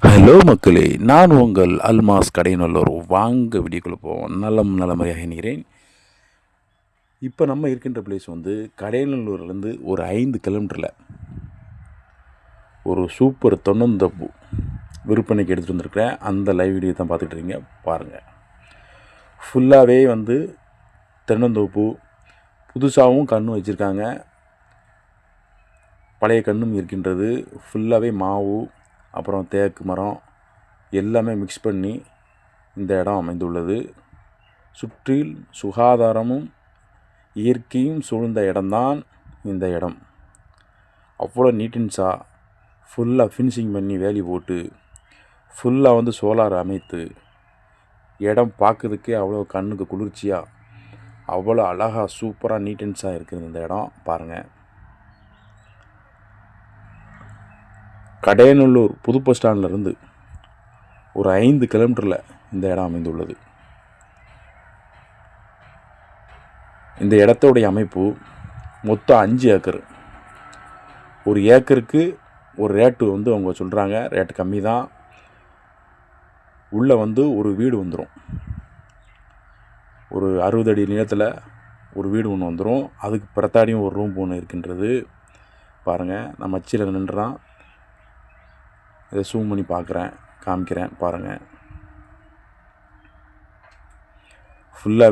Hello மக்களே, நான் உங்கள் அல்மாஸ் கடைநல்லூர். வாங்க வீடியோக்குள்ளே போவோம். நலமுறையாக இணைகிறேன். இப்போ நம்ம இருக்கின்ற பிளேஸ் வந்து கடைநல்லூர்லேருந்து ஒரு 5 கிலோமீட்டரில் ஒரு சூப்பர் தென்னந்தோப்பு விற்பனைக்கு எடுத்துகிட்டு வந்திருக்கிறேன். அந்த லைவ் வீடியோ தான் பார்த்துட்டு இருக்கீங்க, பாருங்கள். ஃபுல்லாகவே வந்து தென்னந்தோப்பு, புதுசாகவும் கன்று வச்சுருக்காங்க, பழைய கன்றும் இருக்கின்றது. ஃபுல்லாகவே மாவு, அப்புறம் தேக்கு மரம் எல்லாமே மிக்ஸ் பண்ணி இந்த இடம் அமைந்துள்ளது. சுற்றில் சுகாதாரமும் இயற்கையும் சூழ்ந்த இடம்தான் இந்த இடம். அவ்வளோ நீட்டன்ஸாக ஃபுல்லாக ஃபினிஷிங் பண்ணி வேலி போட்டு ஃபுல்லாக வந்து சோலார் அமைத்து இடம் பார்க்குறதுக்கே அவ்வளோ கண்ணுக்கு குளிர்ச்சியாக அவ்வளோ அழகாக சூப்பராக நீட்டன்ஸாக இருக்குது இந்த இடம், பாருங்கள். கடையநல்லூர் புது பஸ் ஸ்டாண்ட்லேருந்து ஒரு 5 கிலோமீட்டரில் இந்த இடம் அமைந்துள்ளது. இந்த இடத்தோடைய அமைப்பு மொத்தம் 5 ஏக்கர். ஒரு ஏக்கருக்கு ஒரு ரேட்டு வந்து அவங்க சொல்கிறாங்க, ரேட்டு கம்மி தான். உள்ளே வந்து ஒரு வீடு வந்துடும். ஒரு 60 அடி நீளத்தில் ஒரு வீடு ஒன்று வந்துடும். அதுக்கு பிறத்தாடியும் ஒரு ரூம் ஒன்று இருக்கின்றது, பாருங்கள். நான் மச்சியில் நின்றுறான், இதை ஜூம் பண்ணி காமிக்கிறேன், பாருங்கள். ஃபுல்லாக